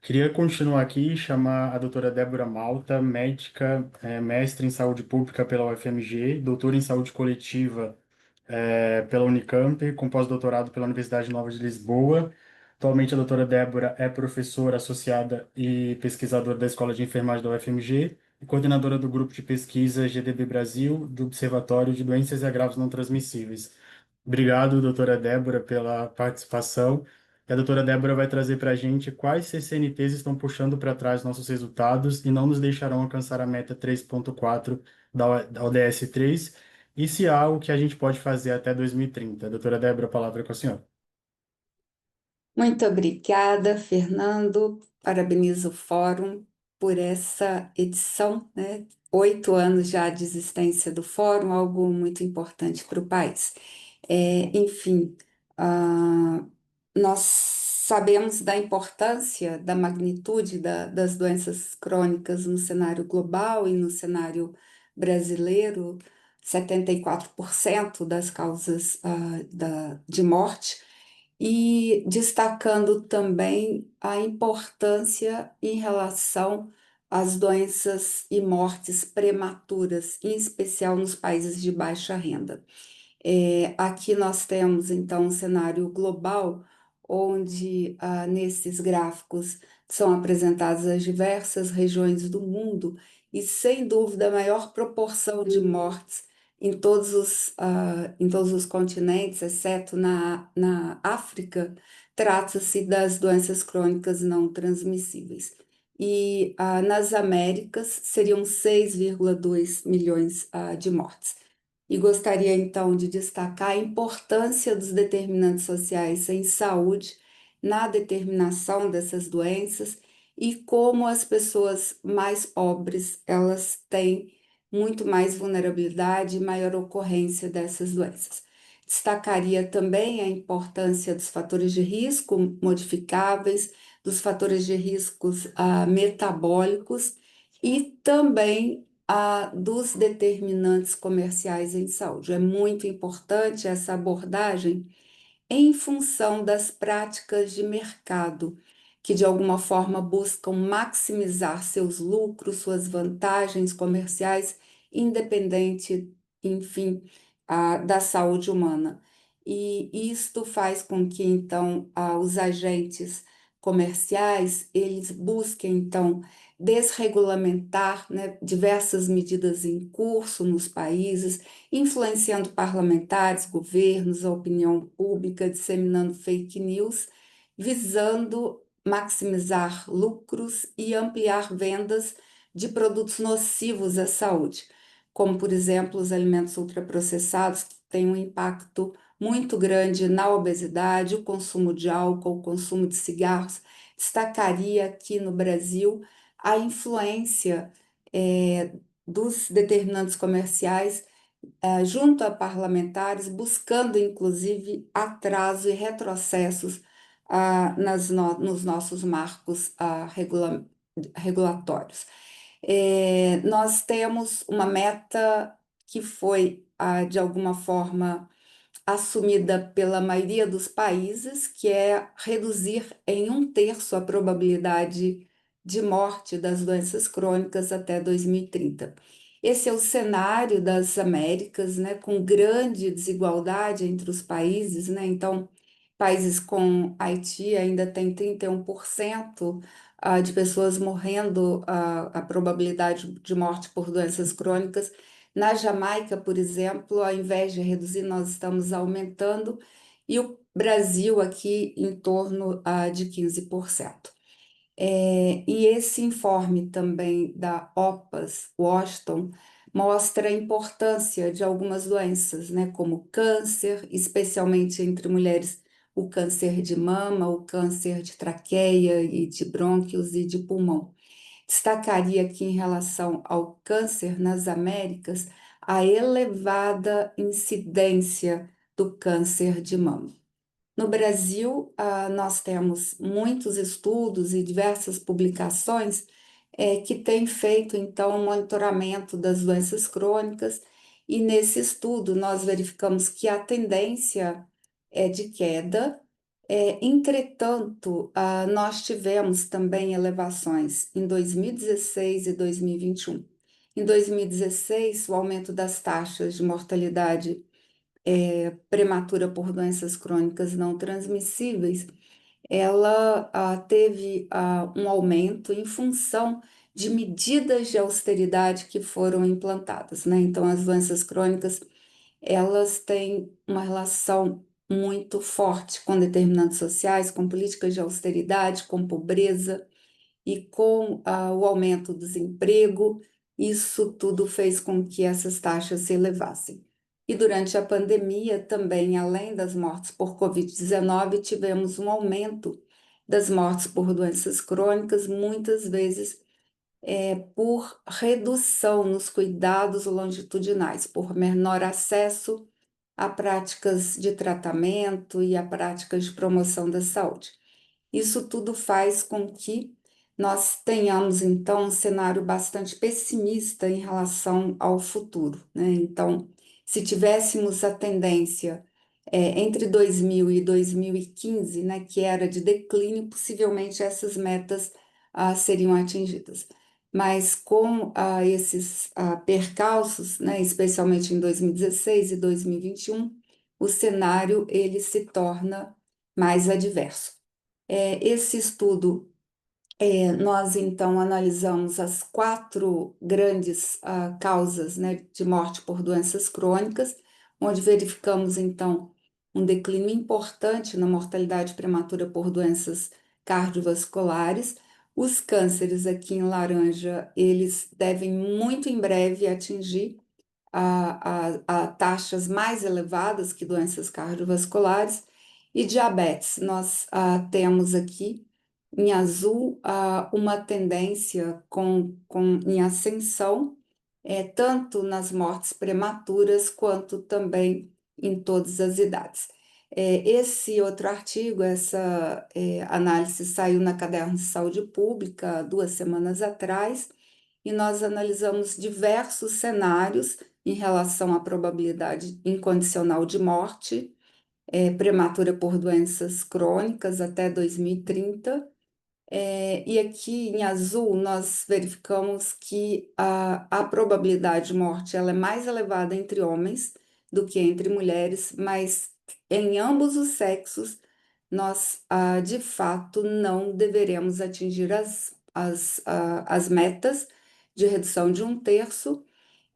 Queria continuar aqui e chamar a doutora Débora Malta, médica, mestre em saúde pública pela UFMG, doutora em saúde coletiva, pela Unicamp, com pós-doutorado pela Universidade Nova de Lisboa. Atualmente, a doutora Débora é professora associada e pesquisadora da Escola de Enfermagem da UFMG e coordenadora do grupo de pesquisa GDB Brasil, do Observatório de Doenças e Agravos Não Transmissíveis. Obrigado, doutora Débora, pela participação. E a doutora Débora vai trazer para a gente quais CCNTs estão puxando para trás nossos resultados e não nos deixarão alcançar a meta 3.4 da ODS 3, e se há algo que a gente pode fazer até 2030. Doutora Débora, a palavra é com a senhora. Muito obrigada, Fernando. Parabenizo o Fórum por essa edição, né? 8 anos já de existência do Fórum, algo muito importante para o país. Enfim, ah, nós sabemos da importância, da magnitude das doenças crônicas no cenário global e no cenário brasileiro. 74% das causas de morte, e destacando também a importância em relação às doenças e mortes prematuras, em especial nos países de baixa renda. Aqui nós temos então um cenário global, onde nesses gráficos são apresentadas as diversas regiões do mundo, e sem dúvida a maior proporção de mortes em todos os continentes, exceto na África, trata-se das doenças crônicas não transmissíveis. E nas Américas seriam 6,2 milhões de mortes. E gostaria então de destacar a importância dos determinantes sociais em saúde na determinação dessas doenças, e como as pessoas mais pobres elas têm muito mais vulnerabilidade e maior ocorrência dessas doenças. Destacaria também a importância dos fatores de risco modificáveis, dos fatores de riscos metabólicos, e também dos determinantes comerciais em saúde. É muito importante essa abordagem em função das práticas de mercado, que de alguma forma buscam maximizar seus lucros, suas vantagens comerciais, independente, enfim, da saúde humana. E isto faz com que, então, os agentes comerciais, eles busquem, então, desregulamentar, né, diversas medidas em curso nos países, influenciando parlamentares, governos, a opinião pública, disseminando fake news, visando maximizar lucros e ampliar vendas de produtos nocivos à saúde, como, por exemplo, os alimentos ultraprocessados, que têm um impacto muito grande na obesidade, o consumo de álcool, o consumo de cigarros. Destacaria aqui no Brasil a influência dos determinantes comerciais junto a parlamentares, buscando inclusive atraso e retrocessos nos nossos marcos regulatórios. Nós temos uma meta que foi, de alguma forma, assumida pela maioria dos países, que é reduzir em 1/3 a probabilidade de morte das doenças crônicas até 2030. Esse é o cenário das Américas, né, com grande desigualdade entre os países, né? Então, países como Haiti ainda tem 31% de pessoas morrendo, a probabilidade de morte por doenças crônicas. Na Jamaica, por exemplo, ao invés de reduzir, nós estamos aumentando, e o Brasil aqui em torno de 15%. E esse informe também da OPAS Washington mostra a importância de algumas doenças, né, como câncer, especialmente entre mulheres, o câncer de mama, o câncer de traqueia e de brônquios e de pulmão. Destacaria aqui em relação ao câncer nas Américas a elevada incidência do câncer de mama. No Brasil, nós temos muitos estudos e diversas publicações que têm feito, então, o monitoramento das doenças crônicas, e nesse estudo nós verificamos que a tendência é de queda, Entretanto, nós tivemos também elevações em 2016 e 2021. Em 2016, o aumento das taxas de mortalidade prematura por doenças crônicas não transmissíveis, ela teve um aumento em função de medidas de austeridade que foram implantadas, né? Então, as doenças crônicas, elas têm uma relação muito forte com determinantes sociais, com políticas de austeridade, com pobreza e com o aumento do desemprego. Isso tudo fez com que essas taxas se elevassem. E durante a pandemia, também, além das mortes por Covid-19, tivemos um aumento das mortes por doenças crônicas, muitas vezes por redução nos cuidados longitudinais, por menor acesso a práticas de tratamento e a práticas de promoção da saúde. Isso tudo faz com que nós tenhamos, então, um cenário bastante pessimista em relação ao futuro, né? Então, se tivéssemos a tendência entre 2000 e 2015, né, que era de declínio, possivelmente essas metas seriam atingidas. Mas com esses percalços, né, especialmente em 2016 e 2021, o cenário ele se torna mais adverso. Esse estudo, nós então analisamos as quatro grandes causas, né, de morte por doenças crônicas, onde verificamos então um declínio importante na mortalidade prematura por doenças cardiovasculares. Os cânceres aqui em laranja, eles devem muito em breve atingir a taxas mais elevadas que doenças cardiovasculares e diabetes. Nós temos aqui em azul uma tendência em ascensão, tanto nas mortes prematuras quanto também em todas as idades. Esse outro artigo, essa análise saiu na Caderno de Saúde Pública 2 semanas atrás, e nós analisamos diversos cenários em relação à probabilidade incondicional de morte prematura por doenças crônicas até 2030. E aqui em azul nós verificamos que a probabilidade de morte ela é mais elevada entre homens do que entre mulheres, mas em ambos os sexos nós de fato não deveremos atingir as metas de redução de 1/3,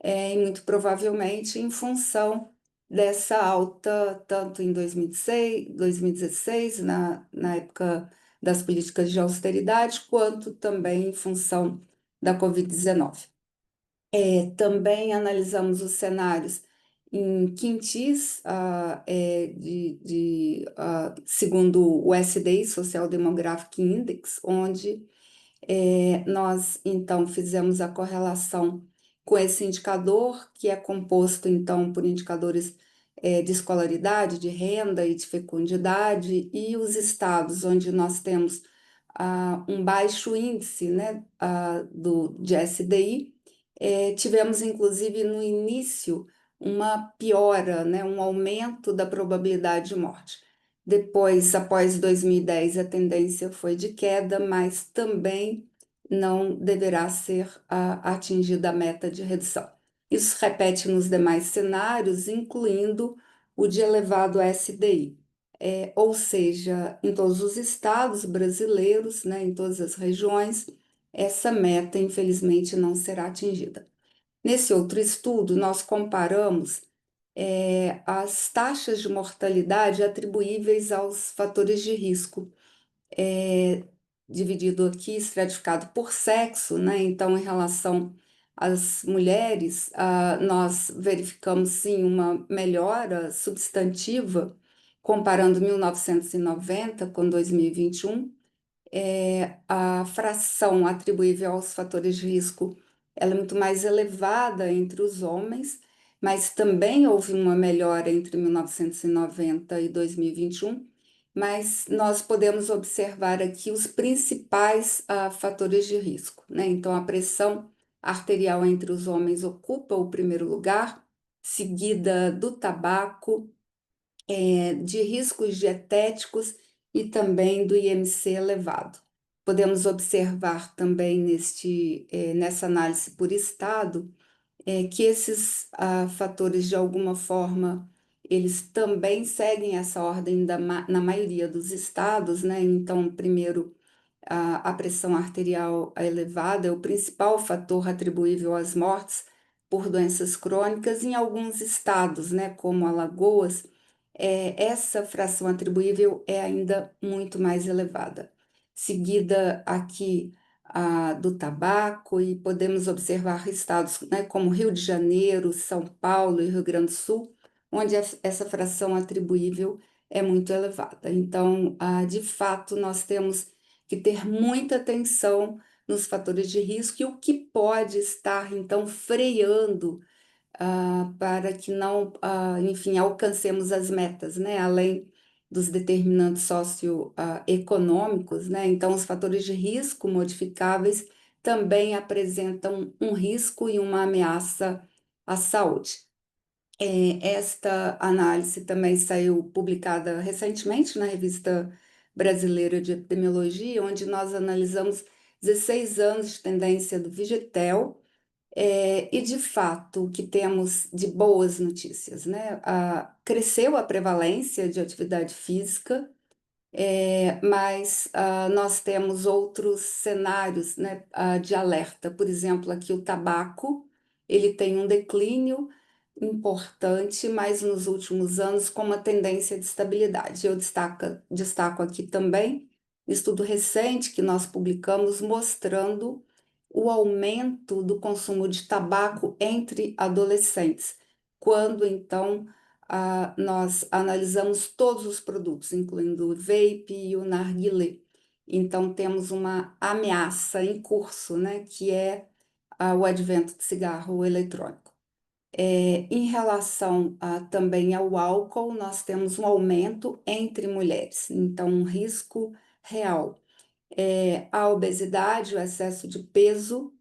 e muito provavelmente em função dessa alta, tanto em 2016, na época das políticas de austeridade, quanto também em função da Covid-19. Também analisamos os cenários em quintis, segundo o SDI, Social Demographic Index, onde nós, então, fizemos a correlação com esse indicador, que é composto, então, por indicadores de escolaridade, de renda e de fecundidade, e os estados onde nós temos um baixo índice, né, de SDI, tivemos, inclusive, no início, uma piora, né, um aumento da probabilidade de morte. Depois, após 2010, a tendência foi de queda, mas também não deverá ser atingida a meta de redução. Isso repete nos demais cenários, incluindo o de elevado SDI. Ou seja, em todos os estados brasileiros, né, em todas as regiões, essa meta, infelizmente, não será atingida. Nesse outro estudo, nós comparamos as taxas de mortalidade atribuíveis aos fatores de risco, dividido aqui, estratificado por sexo, né? Então, em relação às mulheres, nós verificamos sim uma melhora substantiva, comparando 1990 com 2021. A fração atribuível aos fatores de risco ela é muito mais elevada entre os homens, mas também houve uma melhora entre 1990 e 2021. Mas nós podemos observar aqui os principais fatores de risco, né? Então, a pressão arterial entre os homens ocupa o primeiro lugar, seguida do tabaco, de riscos dietéticos e também do IMC elevado. Podemos observar também nessa análise por estado, que esses fatores, de alguma forma, eles também seguem essa ordem na maioria dos estados, né? Então, primeiro, a pressão arterial elevada é o principal fator atribuível às mortes por doenças crônicas em alguns estados, né, como Alagoas, essa fração atribuível é ainda muito mais elevada. Seguida aqui do tabaco, e podemos observar estados, né, como Rio de Janeiro, São Paulo e Rio Grande do Sul, onde essa fração atribuível é muito elevada. Então, de fato, nós temos que ter muita atenção nos fatores de risco e o que pode estar, então, freando para que não, enfim, alcancemos as metas, né? Além dos determinantes socioeconômicos, né? Então, os fatores de risco modificáveis também apresentam um risco e uma ameaça à saúde. Esta análise também saiu publicada recentemente na Revista Brasileira de Epidemiologia, onde nós analisamos 16 anos de tendência do Vigitel, e de fato o que temos de boas notícias, né? Cresceu a prevalência de atividade física, mas nós temos outros cenários, né, de alerta. Por exemplo, aqui o tabaco, ele tem um declínio importante, mas nos últimos anos com uma tendência de estabilidade. Eu destaco aqui também estudo recente que nós publicamos mostrando o aumento do consumo de tabaco entre adolescentes, quando então nós analisamos todos os produtos, incluindo o vape e o narguilé. Então, temos uma ameaça em curso, né, que é o advento do cigarro eletrônico. Em relação também ao álcool, nós temos um aumento entre mulheres, então, um risco real. A obesidade, o excesso de peso,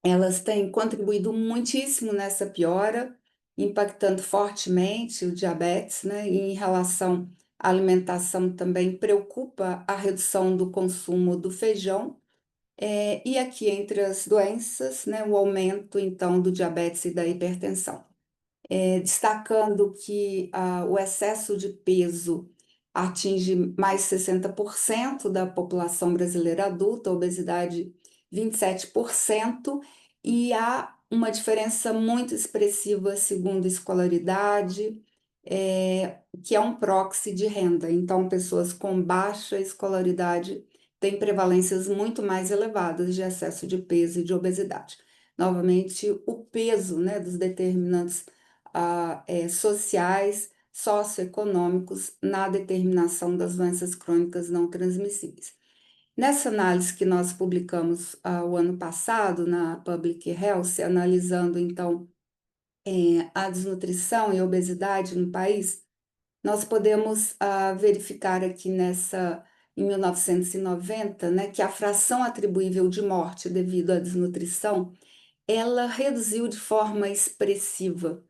elas têm contribuído muitíssimo nessa piora, impactando fortemente o diabetes, né? E em relação à alimentação também preocupa a redução do consumo do feijão, e aqui entre as doenças, né, o aumento então do diabetes e da hipertensão. Destacando que o excesso de peso atinge mais 60% da população brasileira adulta, a obesidade 27%, e há uma diferença muito expressiva segundo escolaridade, que é um proxy de renda. Então, pessoas com baixa escolaridade têm prevalências muito mais elevadas de excesso de peso e de obesidade. Novamente, o peso, né, dos determinantes sociais, socioeconômicos na determinação das doenças crônicas não transmissíveis. Nessa análise que nós publicamos o ano passado na Public Health, analisando então a desnutrição e a obesidade no país, nós podemos verificar aqui em 1990, né, que a fração atribuível de morte devido à desnutrição, ela reduziu de forma expressiva.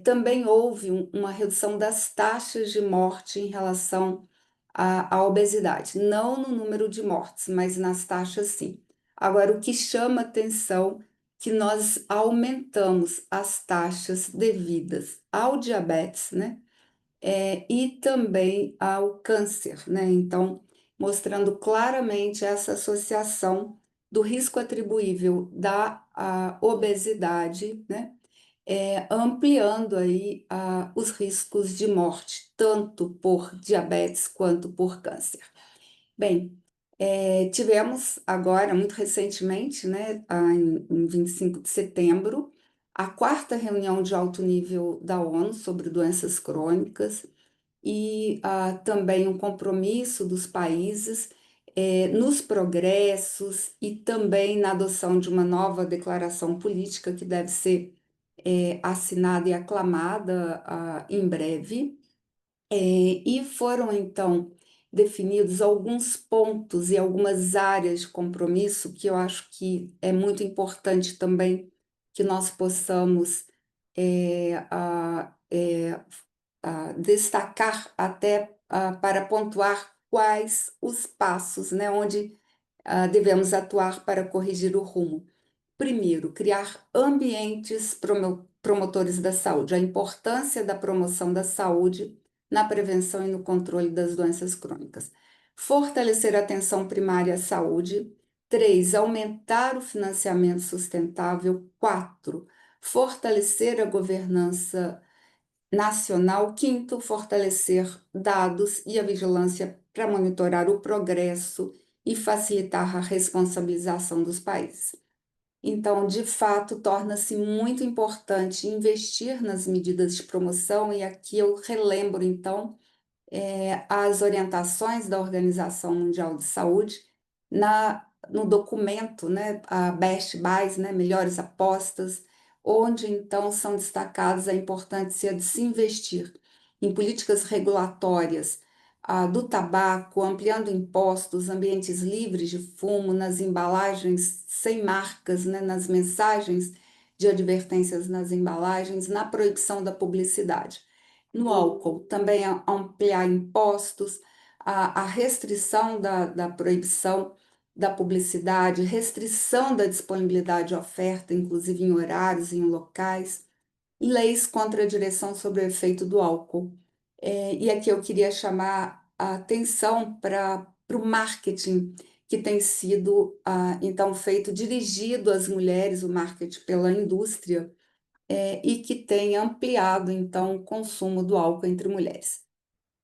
Também houve uma redução das taxas de morte em relação à obesidade, não no número de mortes, mas nas taxas sim. Agora, o que chama atenção é que nós aumentamos as taxas devidas ao diabetes, né? E também ao câncer, né? Então, mostrando claramente essa associação do risco atribuível da obesidade, né? Ampliando aí os riscos de morte, tanto por diabetes quanto por câncer. Bem, tivemos agora, muito recentemente, né, em 25 de setembro, a quarta reunião de alto nível da ONU sobre doenças crônicas e também um compromisso dos países nos progressos e também na adoção de uma nova declaração política que deve ser assinada e aclamada em breve, e foram então definidos alguns pontos e algumas áreas de compromisso que eu acho que é muito importante também que nós possamos destacar até para pontuar quais os passos, né, onde devemos atuar para corrigir o rumo. Primeiro, criar ambientes promotores da saúde, a importância da promoção da saúde na prevenção e no controle das doenças crônicas. Fortalecer a atenção primária à saúde. 3, aumentar o financiamento sustentável. 4, fortalecer a governança nacional. Quinto, fortalecer dados e a vigilância para monitorar o progresso e facilitar a responsabilização dos países. Então, de fato, torna-se muito importante investir nas medidas de promoção, e aqui eu relembro, então, as orientações da Organização Mundial de Saúde no documento, né, a Best Buys, né, melhores apostas, onde então são destacadas a importância de se investir em políticas regulatórias do tabaco, ampliando impostos, ambientes livres de fumo, nas embalagens sem marcas, né, nas mensagens de advertências nas embalagens, na proibição da publicidade. No álcool, também ampliar impostos, a restrição da proibição da publicidade, restrição da disponibilidade de oferta, inclusive em horários e em locais, e leis contra a direção sobre o efeito do álcool. E aqui eu queria chamar a atenção para o marketing que tem sido, então, feito, dirigido às mulheres, o marketing pela indústria, e que tem ampliado, então, o consumo do álcool entre mulheres.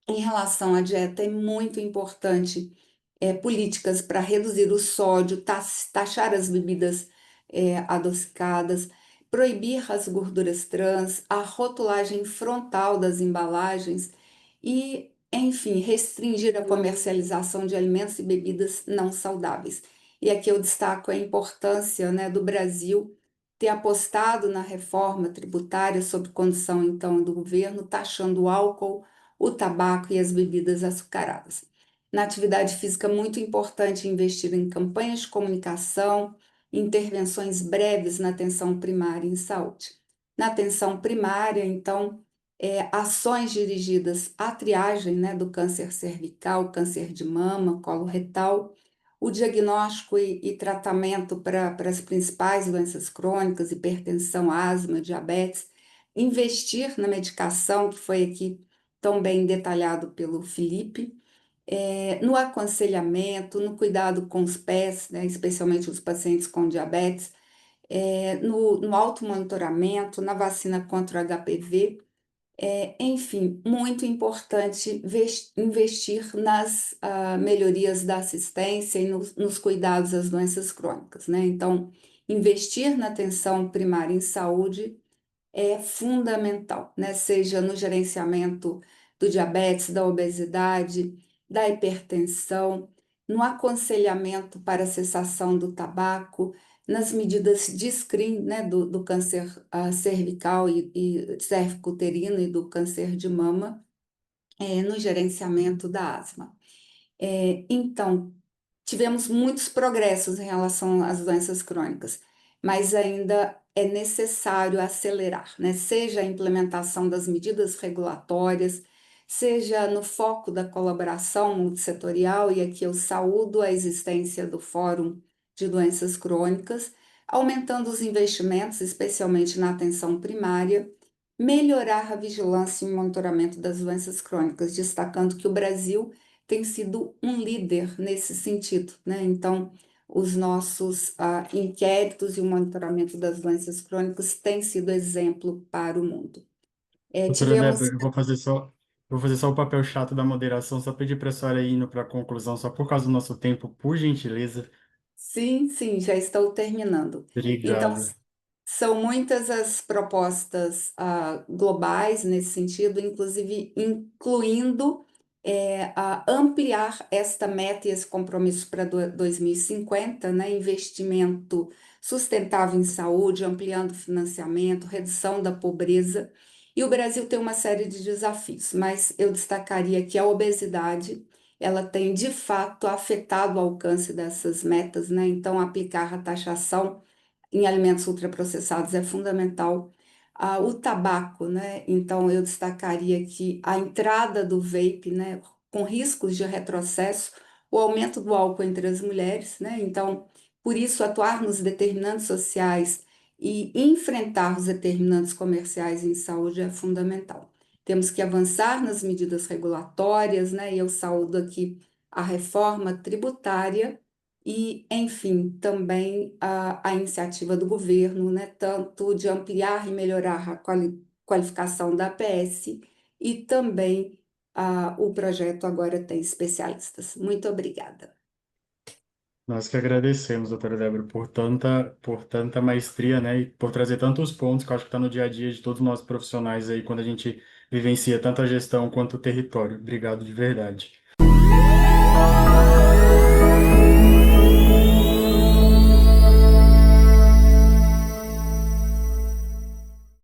Em relação à dieta, é muito importante políticas para reduzir o sódio, taxar as bebidas adocicadas, proibir as gorduras trans, a rotulagem frontal das embalagens e, enfim, restringir a comercialização de alimentos e bebidas não saudáveis. E aqui eu destaco a importância, né, do Brasil ter apostado na reforma tributária sob condição, então, do governo, taxando o álcool, o tabaco e as bebidas açucaradas. Na atividade física, é muito importante investir em campanhas de comunicação, intervenções breves na atenção primária em saúde. Na atenção primária, então, ações dirigidas à triagem, né, do câncer cervical, câncer de mama, colo retal, o diagnóstico e tratamento para as principais doenças crônicas, hipertensão, asma, diabetes, investir na medicação, que foi aqui tão bem detalhado pelo Felipe, no aconselhamento, no cuidado com os pés, né, especialmente os pacientes com diabetes, no automonitoramento, na vacina contra o HPV, enfim, muito importante investir nas melhorias da assistência e nos cuidados às doenças crônicas, né? Então, investir na atenção primária em saúde é fundamental, né? Seja no gerenciamento do diabetes, da obesidade, da hipertensão, no aconselhamento para a cessação do tabaco, nas medidas de screening, né, do câncer cervical e cervicuterino e do câncer de mama, no gerenciamento da asma. Então, tivemos muitos progressos em relação às doenças crônicas, mas ainda é necessário acelerar, né? Seja a implementação das medidas regulatórias, seja no foco da colaboração multissetorial, e aqui eu saúdo a existência do Fórum de Doenças Crônicas, aumentando os investimentos, especialmente na atenção primária, melhorar a vigilância e monitoramento das doenças crônicas, destacando que o Brasil tem sido um líder nesse sentido, né? Então, os nossos inquéritos e o monitoramento das doenças crônicas têm sido exemplo para o mundo. Doutora Tivemos, Débora, eu vou fazer só o papel chato da moderação, só pedir para a senhora ir indo para a conclusão, só por causa do nosso tempo, por gentileza. sim, sim, já estou terminando. Então, Obrigado. são muitas as propostas globais nesse sentido, inclusive incluindo a ampliar esta meta e esse compromisso para 2050, né? Investimento sustentável em saúde, ampliando o financiamento, redução da pobreza. E o Brasil tem uma série de desafios, mas eu destacaria que a obesidade ela tem de fato afetado o alcance dessas metas, né? Então, aplicar a taxação em alimentos ultraprocessados é fundamental. o tabaco, né? Então, eu destacaria que a entrada do vape, né, com riscos de retrocesso, o aumento do álcool entre as mulheres, né? Então, por isso, atuar nos determinantes sociais e enfrentar os determinantes comerciais em saúde é fundamental. Temos que avançar nas medidas regulatórias, né? E eu saúdo aqui a reforma tributária e, enfim, também a iniciativa do governo, né, tanto de ampliar e melhorar a qualificação da APS e também o projeto agora tem especialistas. Muito obrigada. Nós que agradecemos, doutora Débora, por tanta maestria, né, e por trazer tantos pontos que eu acho que está no dia a dia de todos nós profissionais aí, quando a gente vivencia tanto a gestão quanto o território. Obrigado de verdade.